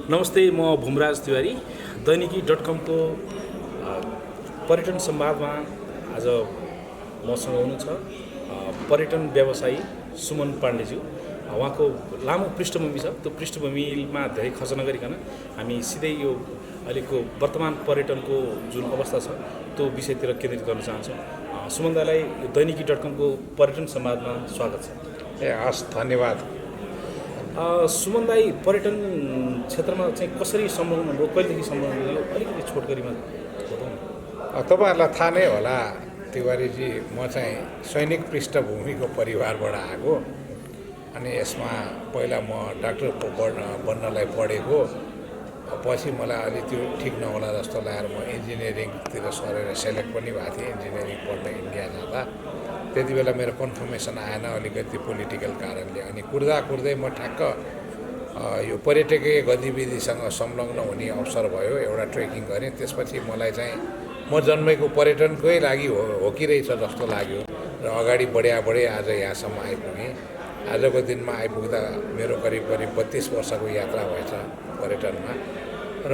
नमस्ते, म भुमराज तिवारी दैनिकी.com को पर्यटन संवादमा आज मसँग हुनुहुन्छ पर्यटन व्यवसायी सुमन पाण्डेज्यू। उहाँको लामो पृष्ठभूमि छ। त्यो पृष्ठभूमिमा धेरै खर्च नगरिकन हामी सिधै यो अहिलेको वर्तमान पर्यटनको जुन अवस्था छ त्यो विषयतिर केन्द्रित गर्न चाहन्छौँ। सुमन दालाई दैनिकी.com को पर्यटन संवादमा स्वागत छ। हस्, धन्यवाद। सुमन दाई, पर्यटन क्षेत्रमा चाहिँ कसरी संलग्न भयो, कहिलेदेखि संलग्न भयो, अलिकति छोटकरीमा बताउनु। तपाईँहरूलाई थाहा नै होला तिवारीजी, म चाहिँ सैनिक पृष्ठभूमिको परिवारबाट आएको। अनि यसमा पहिला म डाक्टर बन्नलाई पढेको, पछि मलाई अलि त्यो ठिक नहोला जस्तो लागेर म इन्जिनियरिङतिर सरेर सेलेक्ट पनि भएको थिएँ इन्जिनियरिङ पढ्न इन्डिया जाँदा। त्यति बेला मेरो कन्फर्मेसन आएन अलिकति पोलिटिकल कारणले। अनि कुर्दै म ठ्याक्क यो पर्यटकीय गतिविधिसँग संलग्न हुने अवसर भयो। एउटा ट्रेकिङ गरेँ। त्यसपछि मलाई चाहिँ म जन्मेको पर्यटनकै लागि हो कि रहेछ जस्तो लाग्यो र अगाडि बढे आज यहाँसम्म आइपुगेँ। आजको दिनमा आइपुग्दा मेरो करिब 32 वर्षको यात्रा भएछ पर्यटनमा। र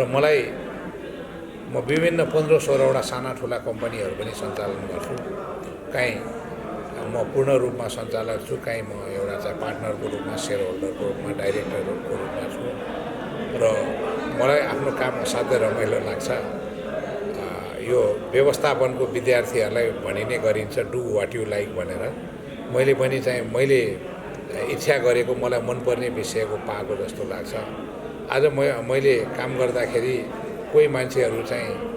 म विभिन्न 15-16वटा साना ठुला कम्पनीहरू पनि सञ्चालन गर्छु। काहीँ म पूर्ण रूपमा सञ्चालक छु, काहीँ म एउटा चाहिँ पार्टनरको रूपमा, सेयर होल्डरको रूपमा, डाइरेक्टरको रूपमा छु। र मलाई आफ्नो काम असाध्यै रमाइलो लाग्छ। यो व्यवस्थापनको विद्यार्थीहरूलाई भनिने गरिन्छ डु वाट यु लाइक भनेर। मैले इच्छा गरेको, मलाई मनपर्ने विषयको पाएको जस्तो लाग्छ। आज मैले काम गर्दाखेरि कोही मान्छेहरू चाहिँ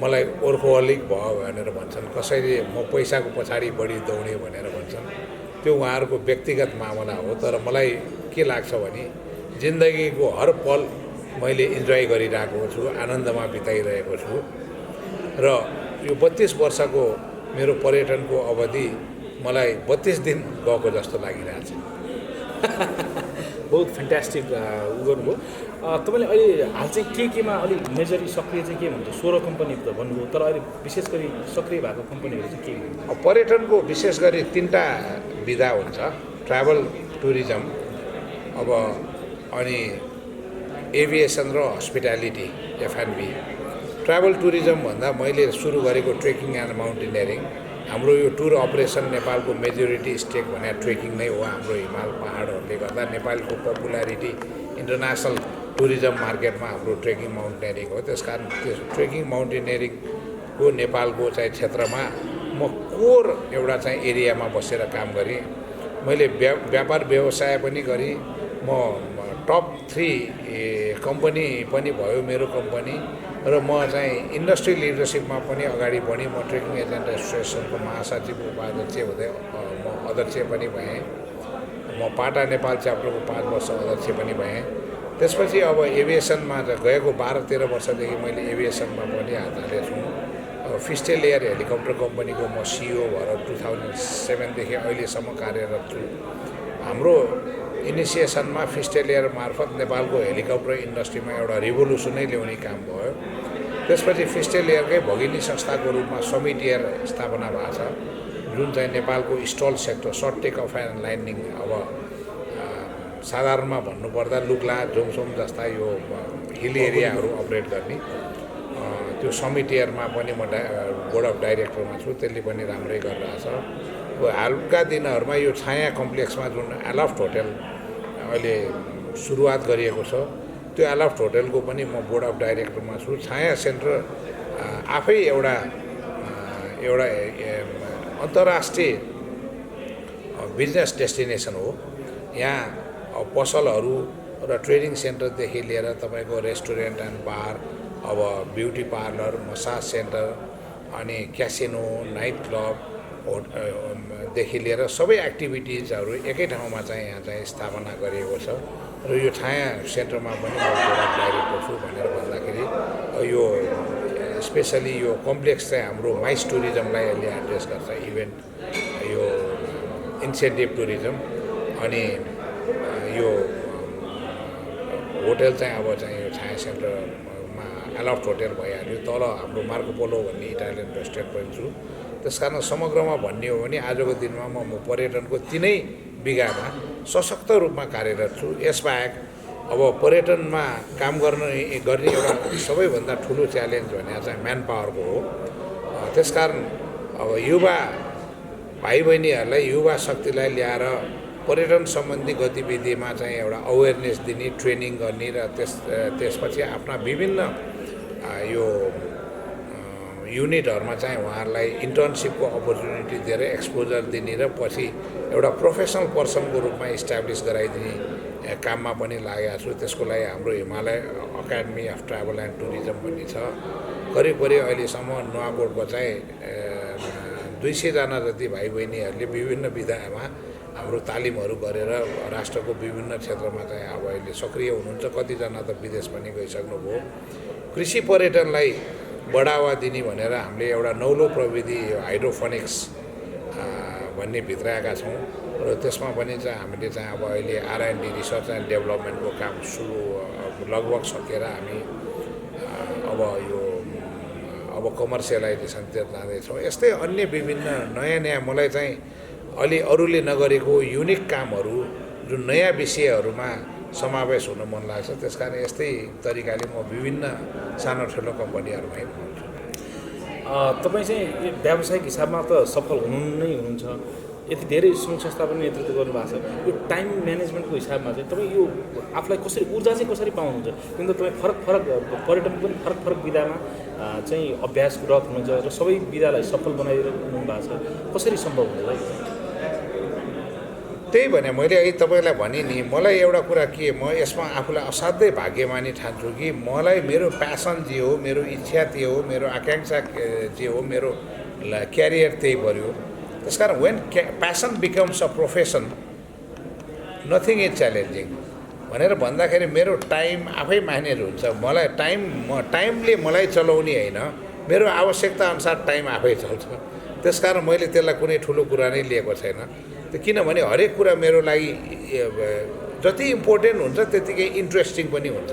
मलाई वर्कोहलिक भयो भनेर भन्छन्, कसैले म पैसाको पछाडि बढी दौडेँ भनेर भन्छन्। त्यो उहाँहरूको व्यक्तिगत मामला हो। तर मलाई के लाग्छ भने जिन्दगीको हर पल मैले इन्जोय गरिरहेको छु, आनन्दमा बिताइरहेको छु। र यो 32 वर्षको मेरो पर्यटनको अवधि मलाई 32 दिन गएको जस्तो लागिरहेछ। बहुत फ्यान्टास्टिक गर्नुभयो। तपाईँले अहिले हाल चाहिँ केमा अलिक मेजरली सक्रिय चाहिँ के भन्छ? 16 कम्पनी त भन्नुभयो, तर अहिले विशेष गरी सक्रिय भएको कम्पनीहरू चाहिँ के हो? पर्यटनको विशेष गरी 3टा विधा हुन्छ, ट्राभल, टुरिज्म, अनि एभिएसन र हस्पिटालिटी, F&B। ट्राभल टुरिज्म भन्दा मैले सुरु गरेको ट्रेकिङ एन्ड माउन्टेनियरिङ। हाम्रो यो टुर अपरेसन नेपालको मेजोरिटी स्टेक भने ट्रेकिङ नै हो। हाम्रो हिमाल पहाडहरूले गर्दा नेपालको पपुलारिटी इन्टरनेसनल टुरिज्म मार्केटमा हाम्रो ट्रेकिङ माउन्टेनियरिङ हो। त्यसकारण त्यो ट्रेकिङ माउन्टेनियरिङको नेपालको चाहिँ क्षेत्रमा म कोर एउटा चाहिँ एरियामा बसेर काम गरेँ। मैले व्यापार व्यवसाय पनि गरेँ। म टप 3 कम्पनी पनि भयो मेरो कम्पनी। र म चाहिँ इन्डस्ट्री लिडरसिपमा पनि अगाडि बढेँ। म ट्रेकिङ एजेन्ट एसोसिएसनको महासचिव, उपाध्यक्ष हुँदै म अध्यक्ष पनि भएँ। म पाटा नेपाल च्याप्टरको 5 वर्ष अध्यक्ष पनि भएँ। त्यसपछि अब एभिएसनमा गएको 12-13 वर्षदेखि मैले एभिएसनमा पनि हात हालेको छु। फिस्टेल एयर हेलिकप्टर कम्पनीको म सिइओ भएर 2007देखि अहिलेसम्म कार्यरत छु। हाम्रो इनिसिएसनमा फिस्टेल एयर मार्फत नेपालको हेलिकप्टर इन्डस्ट्रीमा एउटा रिभोल्युसनै ल्याउने काम भयो। त्यसपछि फिस्टेल एयरकै भगिनी संस्थाको रूपमा समिट एयर स्थापना भएको छ, जुन चाहिँ नेपालको STOL sector, short take off and landing, साधारणमा भन्नुपर्दा लुक्ला, जोमसोम जस्ता यो हिल एरियाहरू अपरेट गर्ने। त्यो समिट एयरमा पनि म बोर्ड अफ डाइरेक्टरमा छु। त्यसले पनि राम्रै गरिरहेछ। हालका दिनहरूमा यो छाया कम्प्लेक्समा जुन एलफ्ट होटल अहिले सुरुवात गरिएको छ, त्यो एलफ्ट होटलको पनि म बोर्ड अफ डाइरेक्टरमा छु। छाया सेन्टर आफै एउटा अन्तर्राष्ट्रिय बिजनेस डेस्टिनेसन हो। यहाँ पसलहरू र ट्रेनिङ सेन्टरदेखि लिएर तपाईँको restaurant and bar, beauty parlour, massage centre, अनि क्यासिनो, नाइट क्लब देखि लिएर सबै एक्टिभिटिजहरू एकै ठाउँमा चाहिँ यहाँ चाहिँ स्थापना गरिएको छ। र यो छाया सेन्टरमा पनि म बोर्ड अफ डाइरेक्टर छु भनेर भन्दाखेरि यो स्पेसली यो कम्प्लेक्स चाहिँ हाम्रो माइस टुरिज्मलाई यसले एड्रेस गर्छ, इभेन्ट, यो इन्सेन्टिभ टुरिज्म। अनि यो होटल चाहिँ अब चाहिँ यो छाया सेन्टरमा एलफ्ट होटल भइहाल्यो। तल हाम्रो मार्को पोलो भन्ने इटालियन रेस्टुरेन्ट पनि छु। त्यसकारण समग्रमा भन्ने हो भने आजको दिनमा म पर्यटनको 3 विधामा सशक्त रूपमा कार्यरत छु। यसबाहेक अब पर्यटनमा काम गर्ने एउटा सबैभन्दा ठुलो च्यालेन्ज भने चाहिँ म्यान पावरको हो। त्यसकारण अब युवा भाइ बहिनीहरूलाई युवा शक्तिलाई ल्याएर पर्यटन सम्बन्धी गतिविधिमा चाहिँ एउटा अवेरनेस दिने, ट्रेनिङ गर्ने र त्यसपछि आफ्ना विभिन्न यो युनिटहरूमा चाहिँ उहाँहरूलाई इन्टर्नसिपको अपर्च्युनिटी दिएर एक्सपोजर दिने र पछि एउटा प्रोफेसनल पर्सनको रूपमा इस्टाब्लिस गराइदिने काममा पनि लागेको छु। त्यसको लागि हाम्रो Himalaya academy of travel and tourism भन्ने छ। करिब अहिलेसम्म नुवाकोटको चाहिँ 200जना जति भाइ बहिनीहरूले विभिन्न विधामा हाम्रो तालिमहरू गरेर राष्ट्रको विभिन्न क्षेत्रमा चाहिँ अब अहिले सक्रिय हुनुहुन्छ। कतिजना त विदेश पनि गइसक्नुभयो। कृषि पर्यटनलाई बढावा दिने भनेर हामीले एउटा नौलो प्रविधि हाइड्रोफोनिक्स भन्ने भित्राएका छौँ र त्यसमा पनि चाहिँ हामीले चाहिँ अब अहिले R&D रिसर्च एन्ड डेभलपमेन्टको काम सुरु लगभग सकेर हामी अब कमर्सियलाइजेसनतिर जाँदैछौँ। यस्तै अन्य विभिन्न नयाँ मलाई चाहिँ अलि अरूले नगरेको युनिक कामहरू जुन नयाँ विषयहरूमा समावेश हुन मन लाग्छ। त्यसकारण यस्तै तरिकाले म विभिन्न सानो ठुलो कम्पनीहरूमा हुन्छु। तपाईँ चाहिँ व्यावसायिक हिसाबमा त सफल हुनुहुन्छ, यति धेरै सङ्घ संस्था पनि नेतृत्व गर्नुभएको छ। यो टाइम म्यानेजमेन्टको हिसाबमा चाहिँ तपाईँ यो आफूलाई कसरी ऊर्जा चाहिँ कसरी पाउनुहुन्छ? किनभने तपाईँ फरक पर्यटनको पनि फरक विधामा चाहिँ अभ्यासरत हुनुहुन्छ र सबै विधालाई सफल बनाइरहनु भएको छ। कसरी सम्भव हुँदैन? त्यही भने मैले अहिले तपाईँलाई भने नि, मलाई एउटा कुरा के, म यसमा आफूलाई असाध्यै भाग्यमानी ठान्छु कि मलाई मेरो प्यासन जे हो, मेरो इच्छा त्यो हो, मेरो आकाङ्क्षा जे हो, मेरो क्यारियर त्यही पर्यो। त्यसकारण when passion becomes a profession nothing is challenging भनेर भन्दाखेरि मेरो टाइम आफै म्यानेज हुन्छ। मलाई टाइमले मलाई चलाउने होइन, मेरो आवश्यकता अनुसार टाइम आफै चल्छ। त्यसकारण मैले त्यसलाई कुनै ठुलो कुरा नै लिएको छैन। किनभने हरेक कुरा मेरो लागि जति इम्पोर्टेन्ट हुन्छ त्यतिकै इन्ट्रेस्टिङ पनि हुन्छ।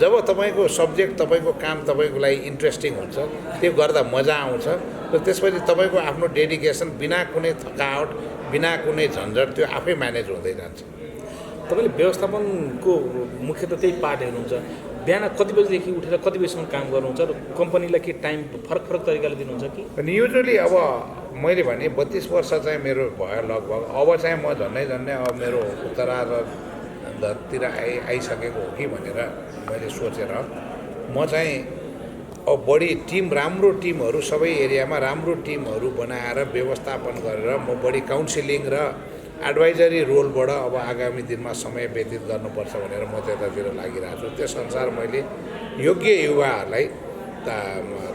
जब तपाईँको सब्जेक्ट, तपाईँको काम तपाईँको लागि इन्ट्रेस्टिङ हुन्छ, त्यो गर्दा मजा आउँछ र त्यसपछि तपाईँको आफ्नो डेडिकेसन बिना कुनै थकावट, बिना कुनै झन्झट त्यो आफै म्यानेज हुँदै जान्छ। तपाईँले व्यवस्थापनको मुख्यतः त्यही पार्ट हेर्नुहुन्छ। बिहान कति बजीदेखि उठेर कति बजीसम्म काम गर्नुहुन्छ र कम्पनीलाई के टाइम फरक तरिकाले दिनुहुन्छ कि? अनि युजली अब मैले भने 32 वर्ष चाहिँ मेरो भयो लगभग। अब चाहिँ म झन्डै अब मेरो उत्तरार्धतिर आइसकेको हो कि भनेर मैले सोचेर म चाहिँ अब बढी राम्रो टिमहरू सबै एरियामा राम्रो टिमहरू बनाएर व्यवस्थापन गरेर म बढी काउन्सिलिङ र एडभाइजरी रोलबाट अब आगामी दिनमा समय व्यतीत गर्नुपर्छ भनेर म त्यतातिर लागिरहेको छु। त्यसअनुसार मैले योग्य युवाहरूलाई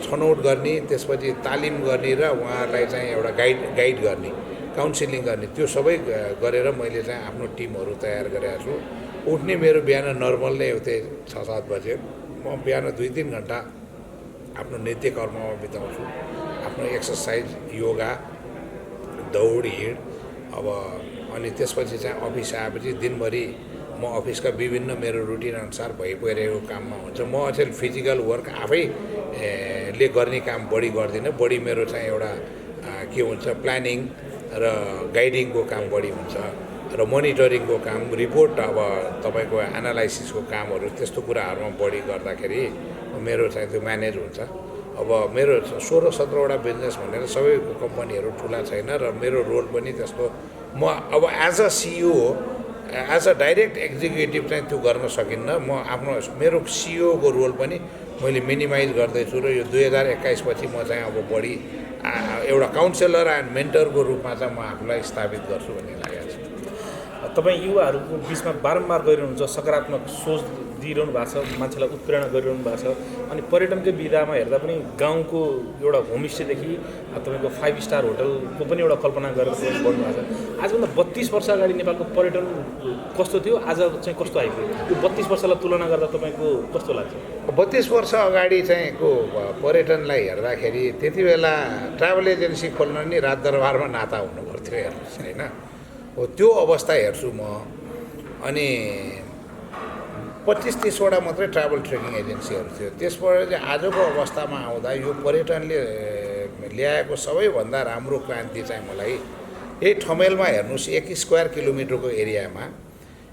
छनौट गर्ने, त्यसपछि तालिम गर्ने र उहाँहरूलाई चाहिँ एउटा गाइड गर्ने, काउन्सिलिङ गर्ने, त्यो सबै गरेर मैले चाहिँ आफ्नो टिमहरू तयार गरेको छु। उठ्ने मेरो बिहान नर्मल नै हो, त्यही 6-7 बजे। म बिहान 2-3 घन्टा आफ्नो नित्य कर्ममा बिताउँछु। आफ्नो एक्सर्साइज, योगा, दौड, हिँड। अब अनि त्यसपछि चाहिँ अफिस आएपछि दिनभरि म अफिसका विभिन्न मेरो रुटिन अनुसार भइरहेको काममा हुन्छ। म अचेल फिजिकल वर्क आफैले गर्ने काम बढी गर्दिनँ। बढी मेरो चाहिँ एउटा के हुन्छ, प्लानिङ र गाइडिङको काम बढी हुन्छ र मोनिटरिङको काम, रिपोर्ट, अब तपाईँको एनालाइसिसको कामहरू, त्यस्तो कुराहरूमा बढी गर्दाखेरि मेरो चाहिँ त्यो म्यानेज हुन्छ। अब मेरो 16-17वटा बिजनेस भनेर सबै कम्पनीहरू ठुला छैन र मेरो रोल पनि त्यस्तो म अब as a CEO, as a direct executive चाहिँ त्यो गर्न सकिन्न। म मेरो सिइओको रोल पनि मैले मिनिमाइज गर्दैछु र यो 2021 पछि म चाहिँ अब बढी एउटा काउन्सिलर एन्ड मेन्टरको रूपमा चाहिँ म आफूलाई स्थापित गर्छु भन्ने लागेको छ। तपाईँ युवाहरूको बिचमा बारम्बार गरिरहनुहुन्छ, सकारात्मक सोच दिइरहनु भएको छ, मान्छेलाई उत्प्रेरणा गरिरहनु भएको छ। अनि पर्यटनकै विधामा हेर्दा पनि गाउँको एउटा होमस्टेदेखि तपाईँको 5 स्टार होटलको पनि एउटा कल्पना गरेर बढ्नु भएको छ। आजभन्दा 32 वर्ष अगाडि नेपालको पर्यटन कस्तो थियो, आज चाहिँ कस्तो आइपुग्यो? यो 32 वर्षलाई तुलना गर्दा तपाईँको कस्तो लाग्छ? 32 वर्ष अगाडि चाहिँ पर्यटनलाई हेर्दाखेरि त्यति बेला ट्राभल एजेन्सी खोल्न नि रात दरबारमा नाता हुनु पर्थ्यो, हेर्नुहोस् होइन। हो त्यो अवस्था हेर्छु म। अनि 25-30वटा मात्रै ट्राभल ट्रेकिङ एजेन्सीहरू थियो। त्यसबाट चाहिँ आजको अवस्थामा आउँदा यो पर्यटनले ल्याएको सबैभन्दा राम्रो क्रान्ति चाहिँ मलाई यही ठमेलमा हेर्नुहोस्, 1 स्क्वायर किलोमिटरको एरियामा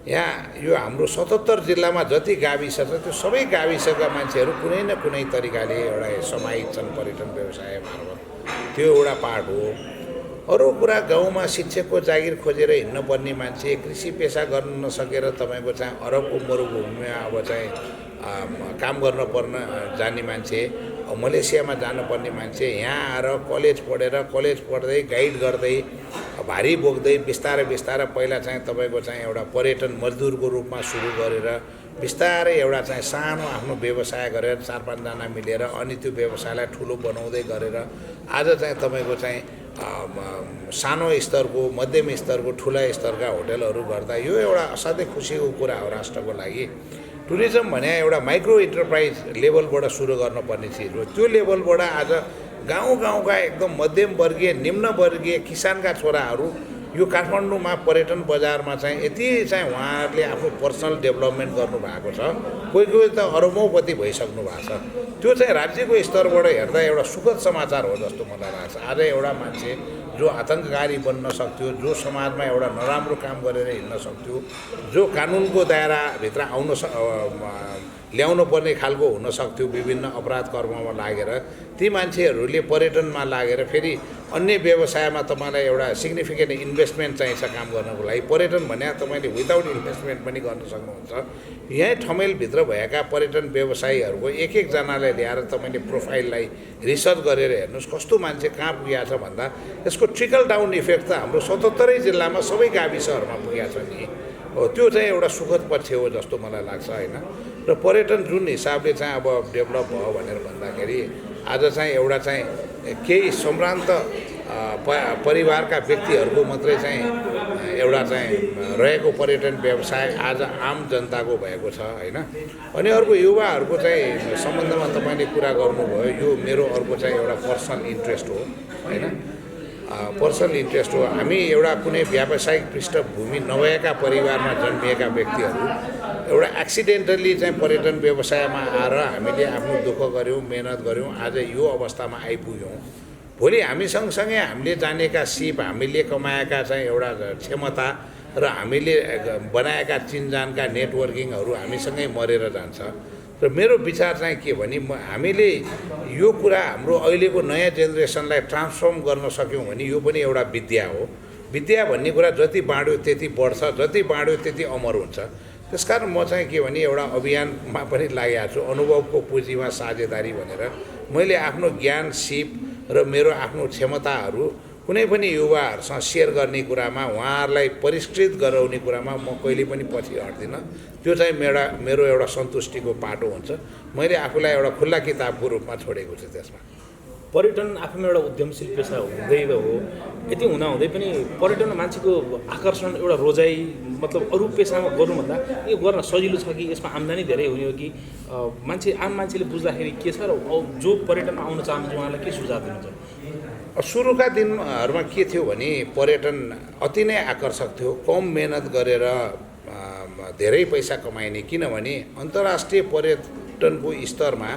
यहाँ यो हाम्रो 77 जिल्लामा जति गाविस छ त्यो सबै गाविसका मान्छेहरू कुनै न कुनै तरिकाले एउटा समाहित छन् पर्यटन व्यवसाय मार्फत। त्यो एउटा पार्ट हो। अरू कुरा गाउँमा शिक्षकको जागिर खोजेर हिँड्न पर्ने मान्छे, कृषि पेसा गर्न नसकेर तपाईँको चाहिँ अरबको मरुभूमिमा अब चाहिँ काम गर्न पर्न जाने मान्छे, मलेसियामा जानुपर्ने मान्छे यहाँ आएर कलेज पढ्दै गाइड गर्दै भारी बोक्दै बिस्तारै बिस्तारै पहिला चाहिँ तपाईँको चाहिँ एउटा पर्यटन मजदुरको रूपमा सुरु गरेर बिस्तारै एउटा चाहिँ सानो आफ्नो व्यवसाय गरेर 4-5 जना मिलेर अनि त्यो व्यवसायलाई ठुलो बनाउँदै गरेर आज चाहिँ तपाईँको चाहिँ सानो स्तरको, मध्यम स्तरको, ठुला स्तरका होटलहरू गर्दा यो एउटा असाध्यै खुसीको कुरा हो राष्ट्रको लागि। टुरिज्म भने एउटा माइक्रो इन्टरप्राइज लेभलबाट सुरु गर्नुपर्ने चिज हो। त्यो लेभलबाट आज गाउँका एकदम मध्यम वर्गीय, निम्न वर्गीय किसानका छोराहरू यो काठमाडौँमा पर्यटन बजारमा चाहिँ यति चाहिँ उहाँहरूले आफ्नो पर्सनल डेभलपमेन्ट गर्नुभएको छ। कोही त अरबौँपति भइसक्नु भएको छ। त्यो चाहिँ राज्यको स्तरबाट हेर्दा एउटा सुखद समाचार हो जस्तो मलाई लाग्छ। आज एउटा मान्छे जो आतङ्ककारी बन्न सक्थ्यो, जो समाजमा एउटा नराम्रो काम गरेर हिँड्न सक्थ्यो, जो कानुनको दायराभित्र ल्याउनु पर्ने खालको हुन सक्थ्यो विभिन्न अपराध कर्ममा लागेर, ती मान्छेहरूले पर्यटनमा लागेर फेरि अन्य व्यवसायमा तपाईँलाई एउटा सिग्निफिकेन्ट इन्भेस्टमेन्ट चाहिन्छ काम गर्नको लागि। पर्यटन भने तपाईँले विदाउट इन्भेस्टमेन्ट पनि गर्न सक्नुहुन्छ। यहीँ ठमेलभित्र भएका पर्यटन व्यवसायीहरूको एक जनालाई ल्याएर तपाईँले प्रोफाइललाई रिसर्च गरेर हेर्नुहोस् कस्तो मान्छे कहाँ पुगेको छ भन्दा यसको ट्रिकल डाउन इफेक्ट त हाम्रो 77 जिल्लामा सबै गाविसहरूमा पुगेको छ नि। हो, त्यो चाहिँ एउटा सुखद पक्ष हो जस्तो मलाई लाग्छ होइन। र पर्यटन जुन हिसाबले चाहिँ अब डेभलप भयो भनेर भन्दाखेरि आज चाहिँ एउटा चाहिँ केही सम्भ्रान्त परिवारका व्यक्तिहरूको मात्रै चाहिँ एउटा चाहिँ रहेको पर्यटन व्यवसाय आज आम जनताको भएको छ होइन। अनि अर्को युवाहरूको चाहिँ सम्बन्धमा तपाईँले कुरा गर्नुभयो, यो मेरो अर्को चाहिँ एउटा पर्सनल इन्ट्रेस्ट हो होइन। पर्सनल इन्ट्रेस्ट हो। हामी एउटा कुनै व्यावसायिक पृष्ठभूमि नभएका परिवारमा जन्मिएका व्यक्तिहरू एउटा एक्सिडेन्टल्ली चाहिँ पर्यटन व्यवसायमा आएर हामीले आफ्नो दुःख गऱ्यौँ, मेहनत गऱ्यौँ, आज यो अवस्थामा आइपुग्यौँ। भोलि हामी सँगसँगै हामीले जानेका सिप, हामीले कमाएका चाहिँ एउटा क्षमता र हामीले बनाएका चिनजानका नेटवर्किङहरू हामीसँगै मरेर जान्छ। र मेरो विचार चाहिँ के भने हामीले यो कुरा हाम्रो अहिलेको नयाँ जेनेरेसनलाई ट्रान्सफर्म गर्न सक्यौँ भने यो पनि एउटा विद्या हो। विद्या भन्ने कुरा जति बाँड्यो त्यति बढ्छ, जति बाँड्यो त्यति अमर हुन्छ। त्यसकारण म चाहिँ के भने एउटा अभियानमा पनि लागेको छु, अनुभवको पुँजीमा साझेदारी भनेर। मैले आफ्नो ज्ञान, सिप र मेरो आफ्नो क्षमताहरू कुनै पनि युवाहरूसँग सेयर गर्ने कुरामा, उहाँहरूलाई परिष्कृत गराउने कुरामा म कहिले पनि पछि हट्दिनँ। त्यो चाहिँ मेरो एउटा सन्तुष्टिको पाटो हुन्छ। मैले आफूलाई एउटा खुल्ला किताबको रूपमा छोडेको छु त्यसमा। पर्यटन आफैमा एउटा उद्यमशील पेसा हुँदै हो। यति हुँदाहुँदै पनि पर्यटन मान्छेको आकर्षण एउटा रोजाइ मतलब अरू पेसामा गर्नुभन्दा यो गर्न सजिलो छ कि यसमा आम्दानी धेरै हुने हो कि आम मान्छेले बुझ्दाखेरि के छ र जो पर्यटनमा आउन चाहनुहुन्छ उहाँलाई के सुझाव दिनुहुन्छ? सुरुका दिनहरूमा के थियो भने पर्यटन अति नै आकर्षक थियो, कम मेहनत गरेर धेरै पैसा कमाइने। किनभने अन्तर्राष्ट्रिय पर्यटनको स्तरमा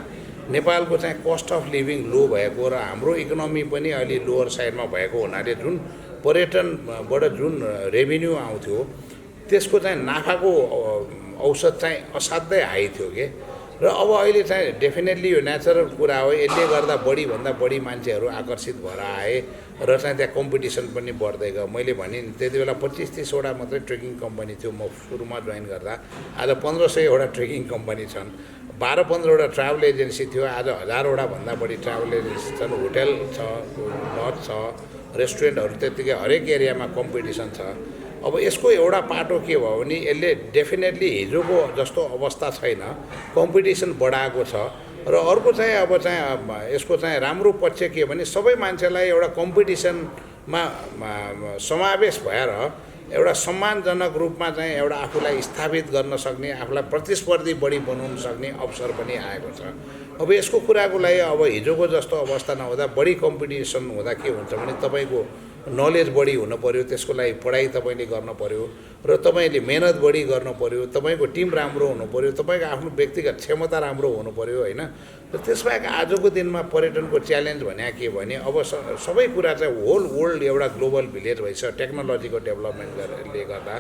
नेपालको चाहिँ कस्ट अफ लिभिङ लो भएको र हाम्रो इकोनोमी पनि अलि लोवर साइडमा भएको हुनाले जुन पर्यटनबाट जुन रेभिन्यू आउँथ्यो त्यसको चाहिँ नाफाको औसत चाहिँ असाध्यै हाई थियो के। र अब अहिले चाहिँ डेफिनेटली यो नेचरल कुरा हो, यसले गर्दा बढीभन्दा बढी मान्छेहरू आकर्षित भएर आए र चाहिँ त्यहाँ कम्पिटिसन पनि बढ्दै गयो। मैले भने त्यति बेला 25-30 वटा मात्रै ट्रेकिङ कम्पनी थियो म सुरुमा जोइन गर्दा, आज 1500 वटा ट्रेकिङ कम्पनी छन्। 12-15 वटा ट्राभल एजेन्सी थियो, आज 1000 वटा भन्दा बढी ट्राभल एजेन्सी छन्। होटल छ, लज छ, रेस्टुरेन्टहरू त्यत्तिकै हरेक एरियामा कम्पिटिसन छ। अब यसको एउटा पाटो के भयो भने यसले डेफिनेटली हिजोको जस्तो अवस्था छैन, कम्पिटिसन बढाएको छ। र अर्को चाहिँ अब चाहिँ यसको चाहिँ राम्रो पक्ष के भने सबै मान्छेलाई एउटा कम्पिटिसनमा समावेश भएर एउटा सम्मानजनक रूपमा चाहिँ एउटा आफूलाई स्थापित गर्न सक्ने, आफूलाई प्रतिस्पर्धी बढी बनाउन सक्ने अवसर पनि आएको छ। अब यसको कुराको लागि अब हिजोको जस्तो अवस्था नहुँदा बढी कम्पिटिसन हुँदा के हुन्छ भने तपाईँको नलेज बढी हुनु पऱ्यो, त्यसको लागि पढाइ तपाईँले गर्न पऱ्यो र तपाईँले मेहनत बढी गर्नु पऱ्यो, तपाईँको टिम राम्रो हुनु पऱ्यो, तपाईँको आफ्नो व्यक्तिगत क्षमता राम्रो हुनु पऱ्यो होइन। र त्यसबाहेक आजको दिनमा पर्यटनको च्यालेन्ज भने के भने अब सबै कुरा चाहिँ होल वर्ल्ड एउटा ग्लोबल भिलेज भइसक्यो टेक्नोलोजीको डेभलपमेन्टले गर्दा।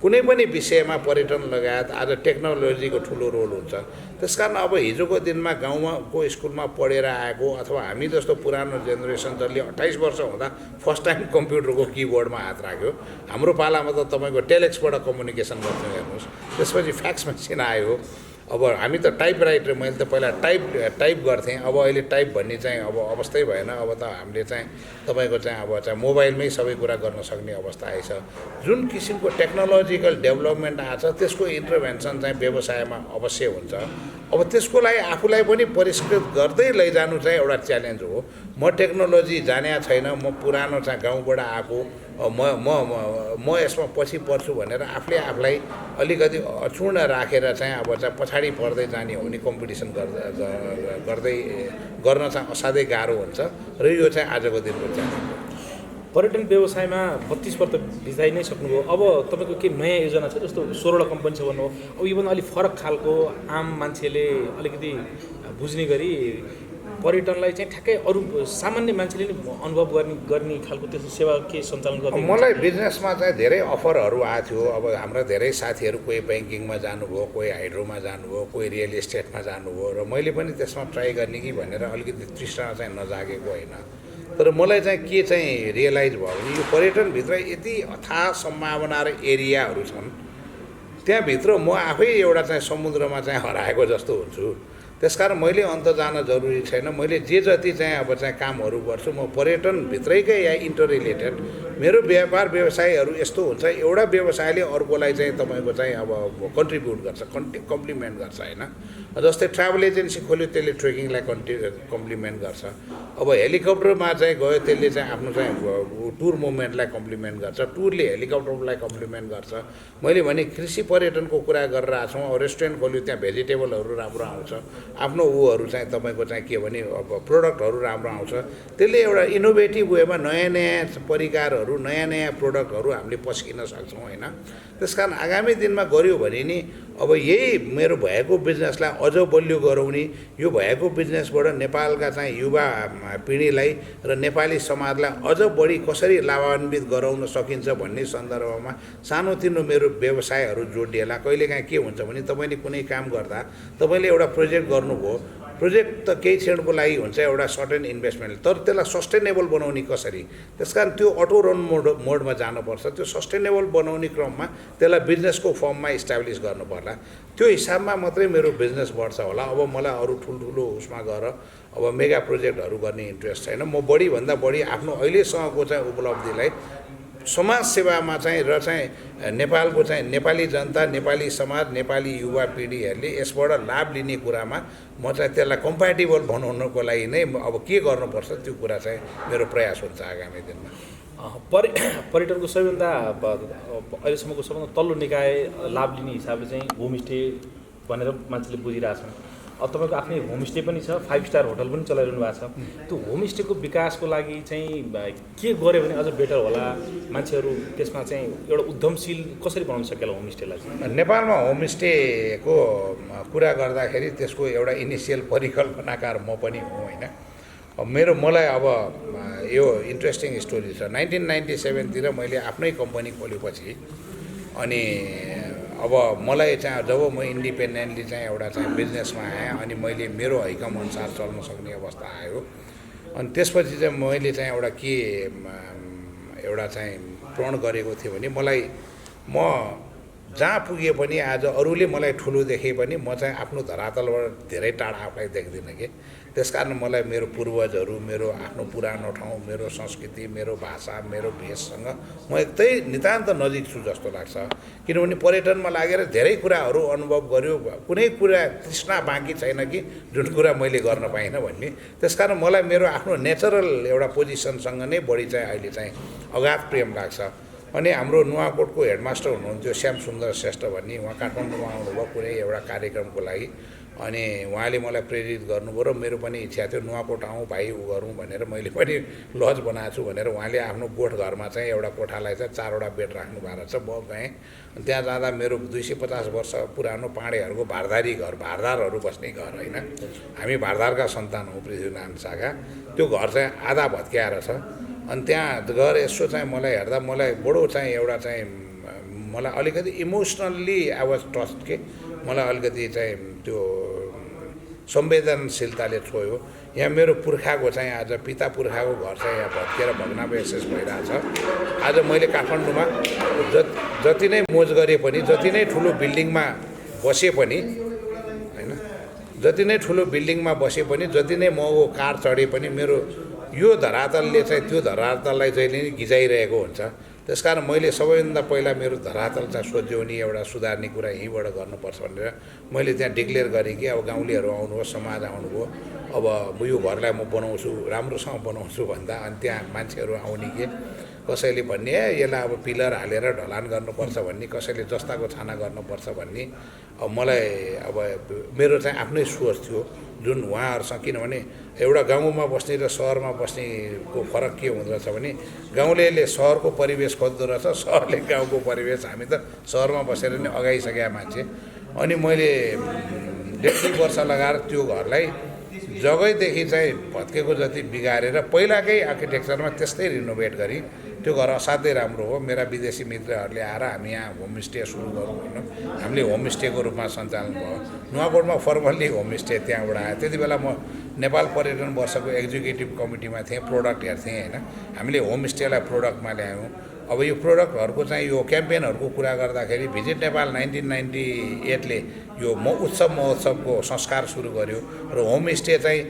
कुनै पनि विषयमा पर्यटन लगायत आज टेक्नोलोजीको ठुलो रोल हुन्छ। त्यसकारण अब हिजोको दिनमा गाउँमा को स्कुलमा पढेर आएको अथवा हामी जस्तो पुरानो जेनेरेसन जसले 28 वर्ष हुँदा फर्स्ट टाइम कम्प्युटरको किबोर्डमा हात राख्यो। हाम्रो पालामा त तपाईँको टेलेक्सबाट कम्युनिकेसन गर्थ्यौँ हेर्नुहोस्, त्यसपछि फ्याक्स मेसिन आयो। अब हामी त टाइपराइटर, मैले त पहिला टाइप गर्थेँ, अब अहिले टाइप भन्ने चाहिँ अब अवस्थै भएन। अब त हामीले चाहिँ तपाईँको चाहिँ अब चाहिँ मोबाइलमै सबै कुरा गर्न सक्ने अवस्था आएछ। जुन किसिमको टेक्नोलोजिकल डेभलपमेन्ट आछ त्यसको इन्टरभेन्सन चाहिँ व्यवसायमा अवश्य हुन्छ। अब त्यसको लागि आफूलाई पनि परिष्कृत गर्दै लैजानु चाहिँ एउटा च्यालेन्ज हो। म टेक्नोलोजी जाने छैन, म पुरानो चाहिँ गाउँबाट आएको, म यसमा पछि पर्छु भनेर आफूले आफूलाई अलिकति अचूर्ण राखेर चाहिँ अब चाहिँ पछाडि पर्दै जाने हो भने कम्पिटिसन गर्न चाहिँ असाध्यै गाह्रो हुन्छ र यो चाहिँ आजको दिनको च्यालेन्ज हो। पर्यटन व्यवसायमा 32 वर्ष बिताइ नै सक्नुभयो। अब तपाईँको के नयाँ योजना छ? जस्तो 16वटा कम्पनी छ भन्नुभयो, अब योभन्दा अलिक फरक खालको आम मान्छेले अलिकति बुझ्ने गरी पर्यटनलाई चाहिँ ठ्याक्कै अरू सामान्य मान्छेले नि अनुभव गर्ने खालको त्यस्तो सेवा के सञ्चालन गर्दै? मलाई बिजनेसमा चाहिँ धेरै अफरहरू आएको थियो। अब हाम्रा धेरै साथीहरू कोही ब्याङ्किङमा जानुभयो, कोही हाइड्रोमा जानुभयो, कोही रियल इस्टेटमा जानुभयो र मैले पनि त्यसमा ट्राई गर्ने कि भनेर अलिकति तृष्णा चाहिँ नजागेको होइन। तर मलाई चाहिँ के चाहिँ रियलाइज भयो भने यो पर्यटनभित्र यति अथाह सम्भावना र एरियाहरू छन्, त्यहाँभित्र म आफै एउटा चाहिँ समुद्रमा चाहिँ हराएको जस्तो हुन्छु। त्यसकारण मैले अन्त जान जरुरी छैन। मैले जे जति चाहिँ अब चाहिँ कामहरू गर्छु म पर्यटनभित्रैकै या इन्टर रिलेटेड। मेरो व्यापार व्यवसायहरू यस्तो हुन्छ, एउटा व्यवसायले अर्कोलाई चाहिँ तपाईँको चाहिँ अब कन्ट्रिब्युट गर्छ, कम्प्लिमेन्ट गर्छ होइन। जस्तै ट्राभल एजेन्सी खोल्यो त्यसले ट्रेकिङलाई कम्प्लिमेन्ट गर्छ। अब हेलिकप्टरमा चाहिँ गयो त्यसले चाहिँ आफ्नो चाहिँ टुर मुभमेन्टलाई कम्प्लिमेन्ट गर्छ, टुरले हेलिकप्टरलाई कम्प्लिमेन्ट गर्छ। मैले भने कृषि पर्यटनको कुरा गरेर आएको छौँ। अब रेस्टुरेन्ट खोल्यो त्यहाँ भेजिटेबलहरू राम्रो आउँछ, आफ्नो ऊहरू चाहिँ तपाईँको चाहिँ के भने अब प्रोडक्टहरू राम्रो आउँछ। त्यसले एउटा इनोभेटिभ वेमा नयाँ नयाँ परिकारहरू, नयाँ नयाँ प्रोडक्टहरू हामीले पस्किन सक्छौँ होइन। त्यसकारण आगामी दिनमा गऱ्यो भने नि अब यही मेरो भएको बिजनेसलाई अझ बलियो गराउने, यो भएको बिजनेसबाट नेपालका चाहिँ युवा पिँढीलाई र नेपाली समाजलाई अझ बढी कसरी लाभान्वित गराउन सकिन्छ भन्ने सन्दर्भमा सानोतिनो मेरो व्यवसायहरू जोडिएला। कहिलेकाहीँ के हुन्छ भने तपाईँले कुनै काम गर्दा तपाईँले एउटा प्रोजेक्ट गर्नुभयो, प्रोजेक्ट त केही क्षणको लागि हुन्छ, एउटा सर्टेन इन्भेस्टमेन्ट, तर त्यसलाई सस्टेनेबल बनाउने कसरी? त्यसकारण त्यो अटो रन मोडमा जानुपर्छ। त्यो सस्टेनेबल बनाउने क्रममा त्यसलाई बिजनेसको फर्ममा इस्टाब्लिस गर्नु पर्ला। त्यो हिसाबमा मात्रै मेरो बिजनेस बढ्छ होला। अब मलाई अरू ठुल्ठुलो उसमा गएर अब मेगा प्रोजेक्टहरू गर्ने इन्ट्रेस्ट छैन। म बढीभन्दा बढी आफ्नो अहिलेसँगको चाहिँ उपलब्धिलाई समाज सेवामा चाहिँ र चाहिँ नेपालको चाहिँ नेपाली जनता, नेपाली समाज, नेपाली युवा पिँढीहरूले यसबाट लाभ लिने कुरामा म चाहिँ त्यसलाई कम्प्याटेबल बनाउनको लागि नै अब के गर्नुपर्छ त्यो कुरा चाहिँ मेरो प्रयास हुन्छ आगामी दिनमा। पर्यटनको सबैभन्दा अहिलेसम्मको सबभन्दा तल्लो निकाय लाभ लिने हिसाबले चाहिँ होमस्टे भनेर मान्छेले बुझिरहेछन्। अब तपाईँको आफ्नै होमस्टे पनि छ, 5 स्टार होटल पनि चलाइरहनु भएको छ। त्यो होमस्टेको विकासको लागि चाहिँ के गर्यो भने अझ बेटर होला? मान्छेहरू त्यसमा चाहिँ एउटा उद्यमशील कसरी बनाउन सकेला होमस्टेलाई? नेपालमा होमस्टेको कुरा गर्दाखेरि त्यसको एउटा इनिसियल परिकल्पनाकार म पनि हुँ होइन। मलाई अब यो इन्ट्रेस्टिङ स्टोरी छ। 1997 मैले आफ्नै कम्पनी खोलेपछि अनि अब मलाई चाहिँ जब म इन्डिपेन्डेन्टली चाहिँ एउटा चाहिँ बिजनेसमा आएँ अनि मैले मेरो हैकम अनुसार चल्न सक्ने अवस्था आयो। अनि त्यसपछि चाहिँ मैले चाहिँ एउटा चाहिँ प्रण गरेको थिएँ भने म जहाँ पुगे पनि आज अरूले मलाई ठुलो देखे पनि म चाहिँ आफ्नो धरातलबाट धेरै टाढा आफूलाई देख्दिनँ कि। त्यसकारण मलाई मेरो पूर्वजहरू, मेरो आफ्नो पुरानो ठाउँ, मेरो संस्कृति, मेरो भाषा, मेरो भेषसँग म एकदमै नितान्त नजिक छु जस्तो लाग्छ। किनभने पर्यटनमा लागेर धेरै कुराहरू अनुभव गर्यो, कुनै कुरा तृष्णा बाँकी छैन कि जुन कुरा मैले गर्न पाइनँ भन्ने। त्यसकारण मलाई मेरो आफ्नो नेचरल एउटा पोजिसनसँग नै बढी चाहिँ अहिले चाहिँ अगाध प्रेम लाग्छ। अनि हाम्रो नुवाकोटको हेडमास्टर हुनुहुन्थ्यो श्याम सुन्दर श्रेष्ठ भन्ने, उहाँ काठमाडौँमा आउनुभयो कुनै एउटा कार्यक्रमको लागि। अनि उहाँले मलाई प्रेरित गर्नुभयो र मेरो पनि इच्छा थियो नुवाकोट आउँ भाइ उ गरौँ भनेर। मैले पनि लज बनाएको छु भनेर उहाँले आफ्नो गोठ घरमा चाहिँ एउटा कोठालाई चाहिँ 4वटा बेड राख्नु भएको छ। म गएँ, त्यहाँ जाँदा मेरो 250 वर्ष पुरानो पाँडेहरूको भारदारी घर, भारदारहरू बस्ने घर होइन, हामी भारदारका सन्तान हौँ पृथ्वीनारायण शाखा। त्यो घर चाहिँ आधा भत्क्याएर छ। अनि त्यहाँ गएर यसो चाहिँ मलाई हेर्दा मलाई बडो चाहिँ एउटा चाहिँ मलाई अलिकति इमोसनल्ली आई वाज टच्ड के मलाई अलिकति चाहिँ त्यो संवेदनशीलताले छोयो। यहाँ मेरो पुर्खाको चाहिँ आज पिता पुर्खाको घर चाहिँ यहाँ भत्किएर भग्नावशेष भइरहेछ। आज मैले काठमाडौँमा जति नै मोज गरे पनि, जति नै ठुलो बिल्डिङमा बसे पनि होइन, जति नै ठुलो बिल्डिङमा बसे पनि, जति नै महँगो कार चढे पनि मेरो यो धरातलले चाहिँ त्यो धरातललाई जहिले नै गिजाइरहेको हुन्छ। त्यसकारण मैले सबैभन्दा पहिला मेरो धरातल चाहिँ सोध्योनी एउटा सुधार्ने कुरा यहीँबाट गर्नुपर्छ भनेर मैले त्यहाँ डिक्लेयर गरेँ कि अब गाउँलेहरू आउनुभयो, समाज आउनुभयो, अब यो घरलाई म बनाउँछु, राम्रोसँग बनाउँछु भन्दा अनि त्यहाँ मान्छेहरू आउने के कसैले भन्ने यसलाई अब पिलर हालेर ढलान गर्नुपर्छ भन्ने, कसैले जस्ताको छाना गर्नुपर्छ भन्ने। अब मलाई अब मेरो चाहिँ आफ्नै सोच थियो जुन उहाँहरूसँग, किनभने एउटा गाउँमा बस्ने र सहरमा बस्नेको फरक के हुँदो रहेछ भने गाउँलेले सहरको परिवेश खोज्दो रहेछ, सहरले गाउँको परिवेश। हामी त सहरमा बसेर नै अगाइसकेका मान्छे। अनि मैले 1.5 वर्ष लगाएर त्यो घरलाई जग्गैदेखि चाहिँ भत्केको जति बिगारेर पहिलाकै आर्किटेक्चरमा त्यस्तै रिनोभेट गरी त्यो घर असाध्यै राम्रो हो। मेरा विदेशी मित्रहरूले आएर हामी यहाँ होमस्टे सुरु गरौँ होइन, हामीले होमस्टेको रूपमा सञ्चालन भयो। नुवाकोटमा फर्मल्ली होमस्टे त्यहाँबाट आयो। त्यति बेला म नेपाल पर्यटन वर्षको एक्जिक्युटिभ कमिटीमा थिएँ, प्रोडक्ट हेर्थेँ होइन। हामीले होमस्टेलाई प्रोडक्टमा ल्यायौँ। अब यो प्रोडक्टहरूको चाहिँ यो क्याम्पेनहरूको कुरा गर्दाखेरि भिजिट नेपाल 1998ले यो उत्सव महोत्सवको संस्कार सुरु गर्यो र होमस्टे चाहिँ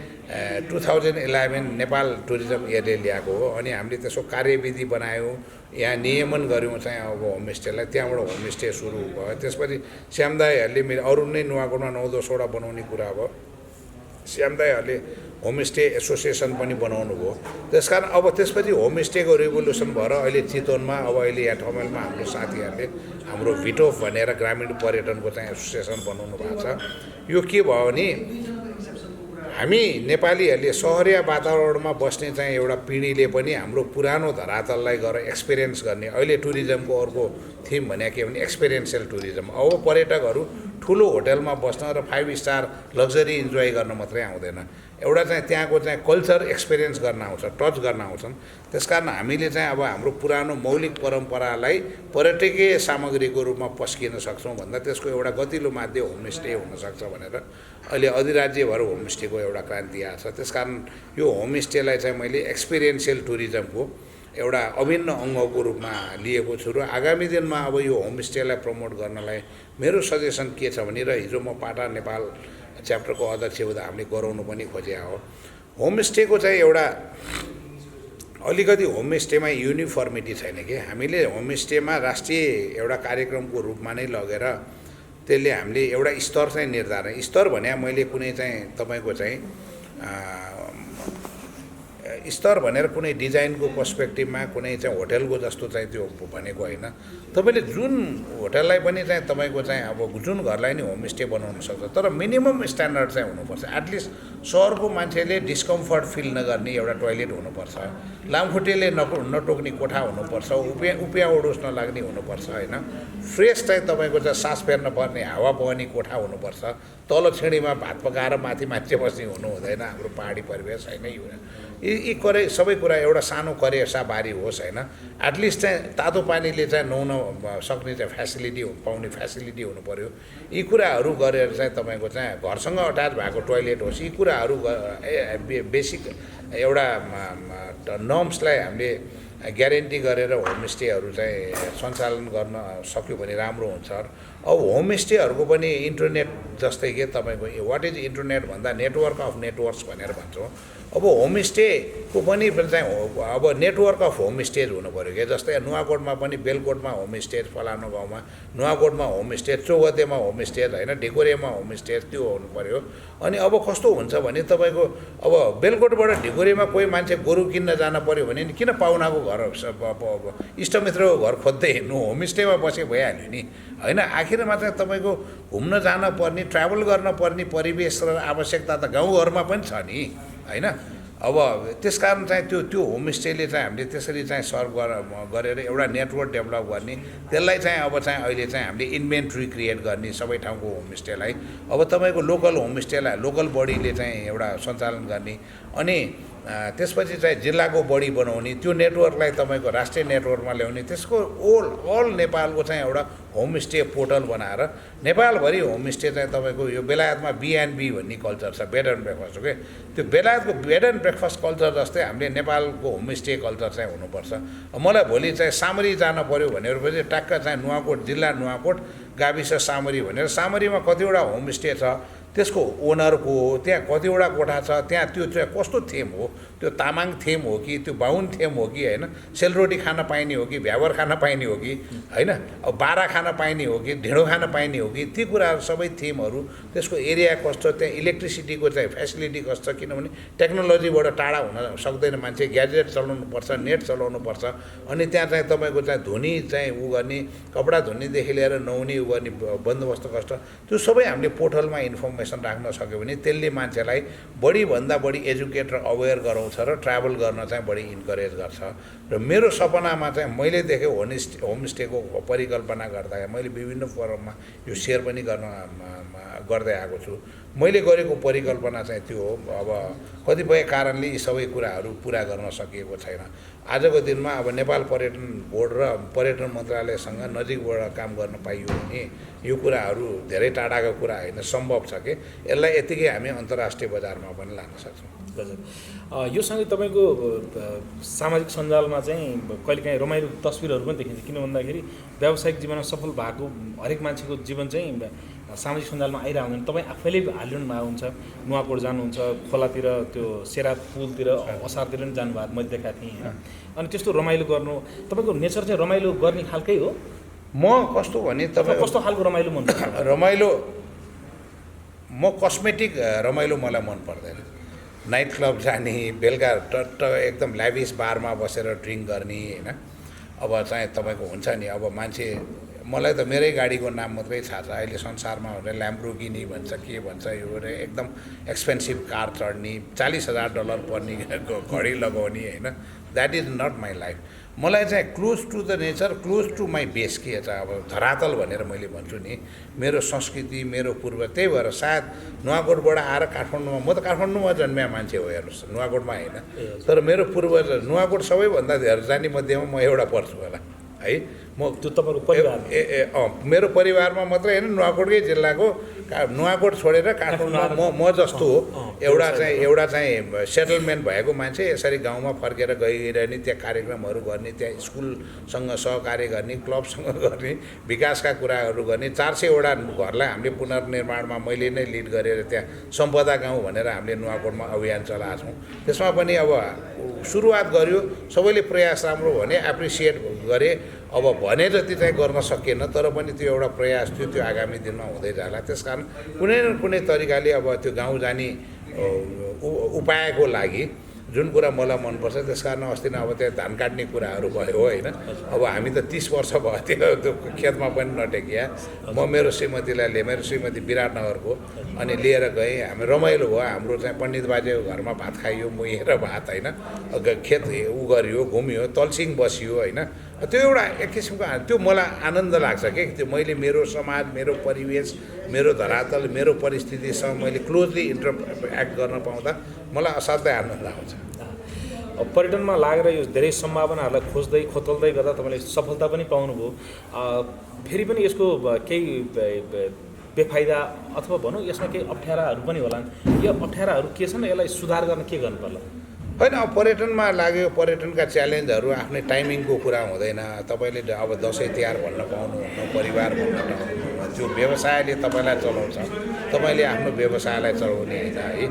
2011 नेपाल टुरिज्म एडले ल्याएको हो। अनि हामीले त्यसको कार्यविधि बनायौँ, यहाँ नियमन गऱ्यौँ चाहिँ अब होमस्टेलाई। त्यहाँबाट होमस्टे सुरु भयो। त्यसपछि श्यामदाईहरूले मेरो अरू नै नुवाकोटमा 9-10वटा बनाउने कुरा भयो। श्यामदाईहरूले होमस्टे एसोसिएसन पनि बनाउनु भयो। त्यसकारण अब त्यसपछि होमस्टेको रिभोल्युसन भएर अहिले चितवनमा, अब अहिले यहाँ ठमेलमा हाम्रो साथीहरूले हाम्रो भिटोफ भनेर ग्रामीण पर्यटनको चाहिँ एसोसिएसन बनाउनु भएको छ। यो के भयो भने हामी नेपालीहरूले सहरिया वातावरणमा बस्ने चाहिँ एउटा पिँढीले पनि हाम्रो पुरानो धरातललाई गएर एक्सपिरियन्स गर्ने। अहिले टुरिज्मको अर्को थिम भने के भने एक्सपिरियन्सियल टुरिज्म। अब पर्यटकहरू ठुलो होटलमा बस्न र 5 स्टार लग्जरी इन्जोय गर्न मात्रै आउँदैन, एउटा चाहिँ त्यहाँको चाहिँ कल्चर एक्सपिरियन्स गर्न आउँछ, टच गर्न आउँछन्। त्यसकारण हामीले चाहिँ अब हाम्रो पुरानो मौलिक परम्परालाई पर्यटकीय सामग्रीको रूपमा पस्किन सक्छौँ भन्दा त्यसको एउटा गतिलो माध्यम होमस्टे हुनसक्छ भनेर अहिले अधिराज्यभर होमस्टेको एउटा क्रान्ति आएको छ। त्यसकारण यो होमस्टेलाई चाहिँ मैले एक्सपिरियन्सियल टुरिज्मको एउटा अभिन्न अङ्गको रूपमा लिएको छु र आगामी दिनमा अब यो होमस्टेलाई प्रमोट गर्नलाई मेरो सजेसन के छ भने, र हिजो म पाटा नेपाल च्याप्टरको अध्यक्ष हुँदा हामीले गराउनु पनि खोजेका हो। होमस्टेको चाहिँ एउटा अलिकति होमस्टेमा युनिफर्मिटी छैन कि हामीले होमस्टेमा राष्ट्रिय एउटा कार्यक्रमको रूपमा नै लगेर त्यसले हामीले एउटा स्तर चाहिँ निर्धारण, स्तर भने मैले कुनै चाहिँ तपाईँको चाहिँ स्तर भनेर कुनै डिजाइनको पर्सपेक्टिभमा कुनै चाहिँ होटलको जस्तो चाहिँ त्यो भनेको होइन। तपाईँले जुन होटललाई पनि चाहिँ तपाईँको चाहिँ अब जुन घरलाई नि होमस्टे बनाउन सक्छ, तर मिनिमम स्ट्यान्डर्ड चाहिँ हुनुपर्छ। एटलिस्ट सहरको मान्छेले डिस्कम्फर्ट फिल नगर्ने एउटा टोइलेट हुनुपर्छ, लामखुट्टेले नटोक्ने कोठा हुनुपर्छ, उपियाँ ओडोस नलाग्ने हुनुपर्छ होइन। फ्रेस चाहिँ तपाईँको चाहिँ सास फेर्न पर्ने हावा बहने कोठा हुनुपर्छ। तल छिँडीमा भात पकाएर माथि मान्छे बस्ने हुनु हुँदैन। हाम्रो पहाडी परिवेश होइन यो। यी करे सबै कुरा एउटा सानो करेसा बारी होस् होइन, एटलिस्ट चाहिँ तातो पानीले चाहिँ नुहाउन सक्ने चाहिँ फेसिलिटी पाउने फेसिलिटी हुनु पऱ्यो। यी कुराहरू गरेर चाहिँ तपाईँको चाहिँ घरसँग अट्याच भएको टोइलेट होस्, यी कुराहरू बेसिक एउटा नर्म्सलाई हामीले ग्यारेन्टी गरेर होमस्टेहरू चाहिँ सञ्चालन गर्न सक्यो भने राम्रो हुन्छ। अब होमस्टेहरूको पनि इन्टरनेट जस्तै के तपाईँको वाट इज इन्टरनेट भन्दा नेटवर्क अफ नेटवर्क्स भनेर भन्छौँ। अब होमस्टेको पनि चाहिँ अब नेटवर्क अफ होमस्टेज हुनु पऱ्यो क्या। जस्तै नुवाकोटमा पनि बेलकोटमा होमस्टेज, फलानु गाउँमा नुवाकोटमा होमस्टेज, चौगतेमा होमस्टेज होइन, ढिकोरेमा होमस्टेज, त्यो हुनु पऱ्यो। अनि अब कस्तो हुन्छ भने तपाईँको अब बेलकोटबाट ढिकोरेमा कोही मान्छे गोरु किन्न जान पऱ्यो भने किन पाहुनाको घर इष्टमित्रको घर खोज्दै हिँड्नु, होमस्टेमा बसे भइहाल्यो नि होइन। आखिरमा चाहिँ तपाईँको घुम्न जान पर्ने, ट्राभल गर्न पर्ने परिवेश र आवश्यकता त गाउँघरमा पनि छ नि होइन। अब त्यसकारण चाहिँ त्यो होमस्टेले चाहिँ हामीले त्यसरी चाहिँ सर्भ गरेर एउटा नेटवर्क डेभलप गर्ने, त्यसलाई चाहिँ अब चाहिँ अहिले चाहिँ हामीले इन्भेन्ट्री क्रिएट गर्ने सबै ठाउँको होमस्टेलाई। अब तपाईँको लोकल होमस्टेलाई लोकल बडीले चाहिँ एउटा सञ्चालन गर्ने। अनि त्यसपछि चाहिँ जिल्लाको बढी बनाउने, त्यो नेटवर्कलाई तपाईँको राष्ट्रिय नेटवर्कमा ल्याउने, त्यसको अल नेपालको चाहिँ एउटा होमस्टे पोर्टल बनाएर नेपालभरि होमस्टे चाहिँ तपाईँको यो बेलायतमा B&B भन्ने कल्चर छ, बेड एन्ड ब्रेकफास्ट हो कि, त्यो बेलायतको बेड एन्ड ब्रेकफास्ट कल्चर जस्तै हामीले नेपालको होमस्टे कल्चर चाहिँ हुनुपर्छ। मलाई भोलि चाहिँ सामरी जान पऱ्यो भनेपछि ट्याक्क चाहिँ नुवाकोट जिल्ला नुवाकोट गाविस सामरी भनेर सामरीमा कतिवटा होमस्टे छ, त्यसको ओनरको त्यहाँ कतिवटा कोठा छ, त्यहाँ त्यो चाहिँ कस्तो थेम हो, त्यो तामाङ थेम हो कि त्यो बाहुन थेम हो कि होइन, सेलरोटी खान पाइने हो कि भ्यावर खान पाइने हो कि होइन, अब बारा खान पाइने हो कि ढिँडो खान पाइने हो कि, ती कुराहरू सबै थेमहरू, त्यसको एरिया कस्तो, त्यहाँ इलेक्ट्रिसिटीको चाहिँ फेसिलिटी कस्तो, किनभने टेक्नोलोजीबाट टाढा हुन सक्दैन मान्छे, ग्याजेट चलाउनुपर्छ, नेट चलाउनुपर्छ, अनि त्यहाँ चाहिँ तपाईँको चाहिँ धुनी चाहिँ उ गर्ने, कपडा धुनीदेखि लिएर नुहाउने उ गर्ने बन्दोबस्त कस्तो, त्यो सबै हामीले पोर्टलमा इन्फर्मेसन राख्न सक्यो भने त्यसले मान्छेलाई बढीभन्दा बढी एजुकेट र अवेर गराउँछ र ट्राभल गर्न चाहिँ बढी इन्करेज गर्छ। र मेरो सपनामा चाहिँ मैले देखेँ होमस्टेको परिकल्पना गर्दा मैले विभिन्न फोरममा यो सेयर पनि गर्दै आएको छु। मैले गरेको परिकल्पना चाहिँ त्यो हो। अब कतिपय कारणले यी सबै कुराहरू पुरा गर्न सकिएको छैन। आजको दिनमा अब नेपाल पर्यटन बोर्ड र पर्यटन मन्त्रालयसँग नजिकबाट काम गर्न पाइयो भने यो कुराहरू धेरै टाढाको कुरा होइन, सम्भव छ कि यसलाई यतिकै हामी अन्तर्राष्ट्रिय बजारमा पनि लान सक्छौँ। यो सँगै तपाईँको सामाजिक सञ्जालमा चाहिँ कहिलेकाहीँ रमाइलो तस्विरहरू पनि देखिन्छ, किन भन्दाखेरि व्यावसायिक जीवनमा सफल भएको हरेक मान्छेको जीवन चाहिँ सामाजिक सञ्जालमा आइरहेको हुँदैन। तपाईँ आफैले हालिरहनु भएको हुन्छ, नुवाकोट जानुहुन्छ, खोलातिर त्यो सेरा पुलतिर असारतिर पनि जानुभएको मैले देखाएको थिएँ होइन। अनि त्यस्तो रमाइलो गर्नु तपाईँको नेचर चाहिँ रमाइलो गर्ने खालकै हो। म कस्तो भने तपाईँ कस्तो खालको रमाइलो मन पर्छ? रमाइलो म कस्मेटिक रमाइलो मलाई मन पर्दैन। नाइट क्लब जाने, बेलुका टट्ट एकदम ल्याभिस बारमा बसेर ड्रिङ्क गर्ने होइन। अब चाहिँ तपाईँको हुन्छ नि, अब मान्छे मलाई त मेरै गाडीको नाम मात्रै थाहा छ, अहिले संसारमा भनेर ल्याम्ब्रोगिनी भन्छ के भन्छ, यो एकदम एक्सपेन्सिभ कार चढ्ने, $40,000 पर्ने घडी लगाउने होइन। That is not my life. मलाई चाहिँ close to the nature, close to my base के छ, अब धरातल भनेर मैले भन्छु नि, मेरो संस्कृति, मेरो पूर्व। त्यही भएर सायद नुवाकोटबाट आएर काठमाडौँमा, म त काठमाडौँमा जन्मिया मान्छे हो हेर्नुहोस्, नुवाकोटमा होइन, तर मेरो पूर्वज नुवाकोट सबैभन्दा धेरै जाने मध्येमा म एउटा पर्छु होला है। म त्यो तपाईँको परिवार मेरो परिवारमा मात्रै होइन, नुवाकोटकै जिल्लाको नुवाकोट छोडेर काठमाडौँमा म जस्तो हो एउटा चाहिँ सेटलमेन्ट भएको मान्छे यसरी गाउँमा फर्केर गइरहने, त्यहाँ कार्यक्रमहरू गर्ने, त्यहाँ स्कुलसँग सहकार्य गर्ने, क्लबसँग गर्ने, विकासका कुराहरू गर्ने। 400वटा घरलाई हामीले पुनर्निर्माणमा मैले नै लिड गरेर त्यहाँ सम्पदा गाउँ भनेर हामीले नुवाकोटमा अभियान चलाएको छौँ। त्यसमा पनि अब सुरुवात गर्यो, सबैले प्रयास राम्रो भने एप्रिसिएट गरे। अब भने जति चाहिँ गर्न सकिएन, तर पनि त्यो एउटा प्रयास थियो, त्यो आगामी दिनमा हुँदै जाला। त्यसकारण कुनै न कुनै तरिकाले अब त्यो गाउँ जाने उपायको लागि जुन कुरा मलाई मनपर्छ, त्यस कारण अस्ति नै अब त्यहाँ धान काट्ने कुराहरू भयो होइन। अब हामी त 30 वर्ष भयो त्यो खेतमा पनि नटेकिया। म मेरो श्रीमतीलाई लिएँ, मेरो श्रीमती विराटनगरको, अनि लिएर गएँ। हामी रमाइलो भयो, हाम्रो चाहिँ पण्डित बाजेको घरमा भात खाइयो, मुही र भात होइन, खेत उ गरियो, घुमियो, तल्सिङ बसियो होइन। त्यो एउटा एक किसिमको त्यो मलाई आनन्द लाग्छ कि त्यो मैले मेरो समाज, मेरो परिवेश, मेरो धरातल, मेरो परिस्थितिसँग मैले क्लोजली इन्टरएक्ट गर्न पाउँदा मलाई असाध्यै आनन्द आउँछ। पर्यटनमा लागेर यो धेरै सम्भावनाहरूलाई खोज्दै खोतल्दै गर्दा तपाईँले सफलता पनि पाउनुभयो। फेरि पनि यसको केही बेफाइदा अथवा भनौँ यसमा केही अप्ठ्याराहरू पनि होलान्। यो अप्ठ्याराहरू के छन्, यसलाई सुधार गर्न के गर्नु पर्ला? होइन, अब पर्यटनमा लाग्यो, पर्यटनका च्यालेन्जहरू आफ्नै टाइमिङको कुरा हुँदैन। तपाईँले अब दसैँ तिहार भन्न पाउनुहुन्न, परिवार भन्न पाउनुहुन्न, त्यो व्यवसायले तपाईँलाई चलाउँछ, तपाईँले आफ्नो व्यवसायलाई चलाउने होइन है।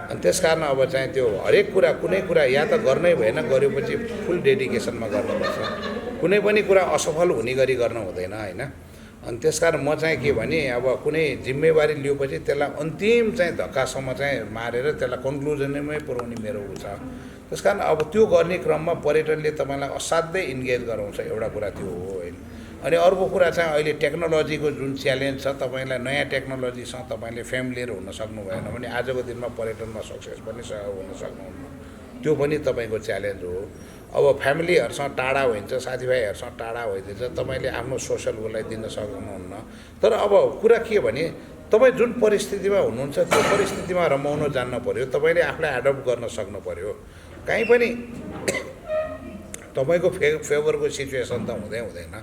अनि त्यस कारण अब चाहिँ त्यो हरेक कुरा, कुनै कुरा या त गर्नै भएन, गरेपछि फुल डेडिकेसनमा गर्नुपर्छ। कुनै पनि कुरा असफल हुने गरी गर्न हुँदैन होइन। अनि त्यसकारण म चाहिँ के भने अब कुनै जिम्मेवारी लिएपछि त्यसलाई अन्तिम चाहिँ धक्कासम्म चाहिँ मारेर त्यसलाई कन्क्लुजनमै पुर्याउने मेरो उ छ। त्यसकारण अब त्यो गर्ने क्रममा पर्यटनले तपाईँलाई असाध्यै इन्गेज गराउँछ, एउटा कुरा त्यो हो होइन। अनि अर्को कुरा चाहिँ अहिले टेक्नोलोजीको जुन च्यालेन्ज छ, तपाईँलाई नयाँ टेक्नोलोजीसँग तपाईँले फ्यामिलियर हुन सक्नु भएन भने आजको दिनमा पर्यटनमा सक्सेस पनि हुन सक्नुहुन्न। त्यो पनि तपाईँको च्यालेन्ज हो। अब फ्यामिलीहरूसँग टाढा होइन्छ, साथीभाइहरूसँग टाढा भइदिन्छ, तपाईँले आफ्नो सोसल उसलाई दिन सक्नुहुन्न। तर अब कुरा के भने तपाईँ जुन परिस्थितिमा हुनुहुन्छ त्यो परिस्थितिमा रमाउन जान्न पर्यो, तपाईँले आफूलाई एडप्ट गर्न सक्नु पर्यो। कहीँ पनि तपाईँको फेभरको सिचुएसन त हुँदैन।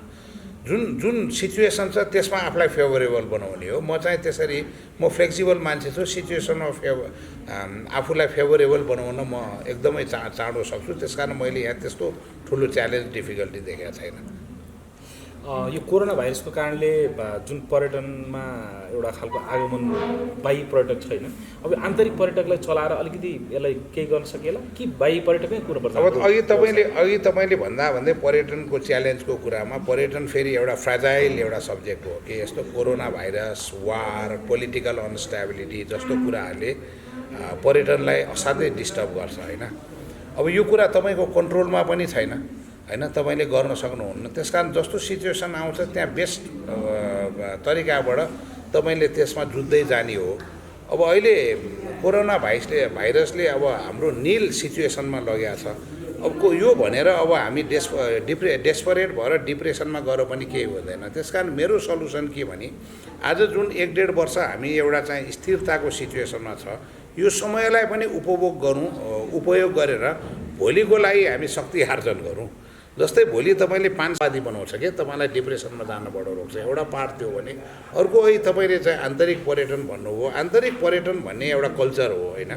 जुन सिचुएसन छ त्यसमा आफूलाई फेभरेबल बनाउने हो। म चाहिँ त्यसरी म फ्लेक्सिबल मान्छे छु, सिचुएसनमा आफूलाई फेभरेबल बनाउन म एकदमै चाँडो सक्छु। त्यसकारण मैले यहाँ त्यस्तो ठुलो च्यालेन्ज डिफिकल्टी देखेको छैन। यो कोरोना भाइरसको कारणले जुन पर्यटनमा एउटा खालको आगमन बाह्य पर्यटक छैन, अब आन्तरिक पर्यटकलाई चलाएर अलिकति यसलाई केही गर्न सकिएला कि बाह्य पर्यटकै कुरो पर्छ? अब अघि तपाईँले भन्दै पर्यटनको च्यालेन्जको कुरामा पर्यटन फेरि एउटा फ्रेजाइल एउटा सब्जेक्ट हो कि यस्तो कोरोना भाइरस, वार, पोलिटिकल अनस्टेबिलिटी जस्तो कुराहरूले पर्यटनलाई असाध्यै डिस्टर्ब गर्छ होइन। अब यो कुरा तपाईँको कन्ट्रोलमा पनि छैन होइन, तपाईँले गर्न सक्नुहुन्न। त्यसकारण जस्तो सिचुएसन आउँछ त्यहाँ बेस्ट तरिकाबाट तपाईँले त्यसमा जुझ्दै जाने हो। अब अहिले कोरोना भाइरसले अब हाम्रो निल सिचुएसनमा लगेको छ। अब यो भनेर अब हामी डेस्परेट भएर डिप्रेसनमा गएर पनि केही हुँदैन। त्यसकारण मेरो सल्युसन के भने आज जुन 1-1.5 वर्ष हामी एउटा चाहिँ स्थिरताको सिचुएसनमा छ, यो समयलाई पनि उपयोग गरेर भोलिको लागि हामी शक्ति आर्जन गरौँ। जस्तै भोलि तपाईँले 5 आदि बनाउँछ कि तपाईँलाई डिप्रेसनमा जानुबाट रोक्छ, एउटा पार्ट त्यो भने। अर्को तपाईँले चाहिँ आन्तरिक पर्यटन भन्नुभयो। आन्तरिक पर्यटन भन्ने एउटा कल्चर हो होइन।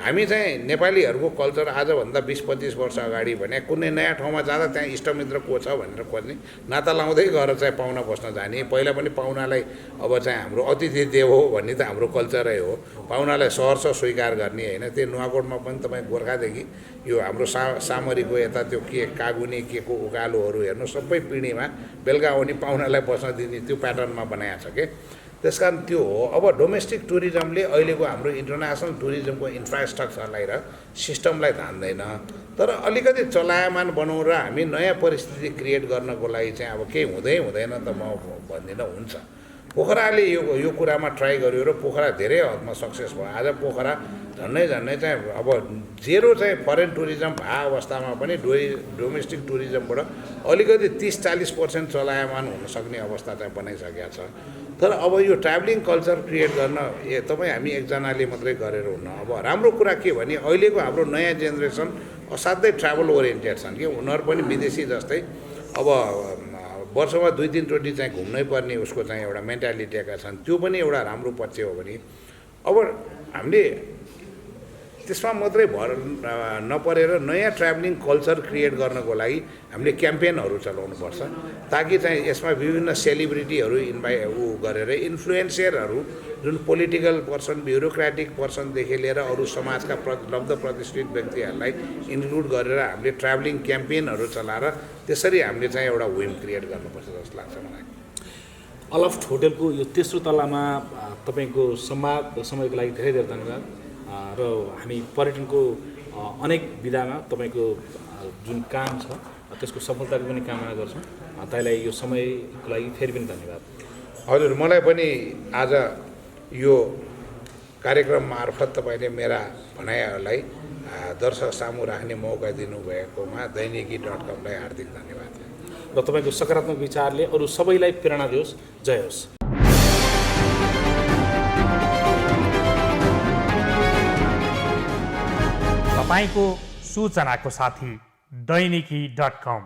हामी चाहिँ नेपालीहरूको कल्चर आजभन्दा 20-25 वर्ष अगाडि भने कुनै नयाँ ठाउँमा जाँदा त्यहाँ इष्टमित्र को छ भनेर खोज्ने, नाता लाउँदै गएर चाहिँ पाहुना बस्न जाने। पहिला पनि पाहुनालाई अब चाहिँ हाम्रो अतिथि देव हो भन्ने त हाम्रो कल्चरै हो। पाहुनालाई सहर्ष स्वीकार गर्ने होइन। त्यो नुवाकोटमा पनि तपाईँ गोर्खादेखि यो हाम्रो सामरीको यता त्यो के कागुनी के को उकालोहरू हेर्नु सबै पिँढीमा बेलुका आउने पाहुनालाई बस्न दिने त्यो प्याटर्नमा बनाएको छ के। त्यसकारण त्यो हो। अब डोमेस्टिक टुरिज्मले अहिलेको हाम्रो इन्टरनेसनल टुरिज्मको इन्फ्रास्ट्रक्चरलाई र सिस्टमलाई धान्दैन। तर अलिकति चलायमान बनाउँ र हामी नयाँ परिस्थिति क्रिएट गर्नको लागि चाहिँ अब केही हुँदैन त म भन्दिनँ, हुन्छ। पोखराले यो कुरामा ट्राई गर्यो र पोखरा धेरै हदमा सक्सेस भयो। आज पोखरा झन्डै चाहिँ अब जेरो चाहिँ फरेन टुरिज्म भए अवस्थामा पनि डोमेस्टिक टुरिज्मबाट अलिकति 30-40% चलायमान हुन सक्ने अवस्था चाहिँ बनाइसकेको छ। तर अब यो ट्राभलिङ कल्चर क्रिएट गर्न तपाईँ हामी एकजनाले मात्रै गरेर हुन्न। अब राम्रो कुरा के भने अहिलेको हाम्रो नयाँ जेनेरेसन असाध्यै ट्राभल ओरिएन्टेड छन् कि उनीहरू पनि विदेशी जस्तै अब वर्षमा 2-3 चोटि चाहिँ घुम्नै पर्ने उसको चाहिँ एउटा मेन्टालिटीका छन्। त्यो पनि एउटा राम्रो पक्ष हो भने अब हामीले त्यसमा मात्रै भर नपरेर नयाँ ट्राभलिङ कल्चर क्रिएट गर्नको लागि हामीले क्याम्पेनहरू चलाउनुपर्छ ताकि चाहिँ यसमा विभिन्न सेलिब्रिटीहरू गरेर इन्फ्लुएन्सरहरू जुन पोलिटिकल पर्सन, ब्युरोक्रेटिक पर्सनदेखि लिएर अरू समाजका लब्ध प्रतिष्ठित व्यक्तिहरूलाई इन्क्लुड गरेर हामीले ट्राभलिङ क्याम्पेनहरू चलाएर त्यसरी हामीले चाहिँ एउटा विम क्रिएट गर्नुपर्छ जस्तो लाग्छ मलाई। अलफ्ट होटलको यो तेस्रो तलामा तपाईँको समयको लागि धेरै धेरै धन्यवाद। र हामी पर्यटनको अनेक विधामा तपाईँको जुन काम छ त्यसको सफलताको पनि कामना गर्छौँ। तपाईँलाई यो समयको लागि फेरि पनि धन्यवाद। हजुर, मलाई पनि आज यो कार्यक्रम मार्फत तपाईँले मेरा भनाइहरूलाई दर्शक सामु राख्ने मौका दिनुभएकोमा दैनिकी.com लाई हार्दिक धन्यवाद। र तपाईँको सकारात्मक विचारले अरू सबैलाई प्रेरणा दियोस्। जय होस्। तपाईँको सूचनाको साथी दैनिकी.com।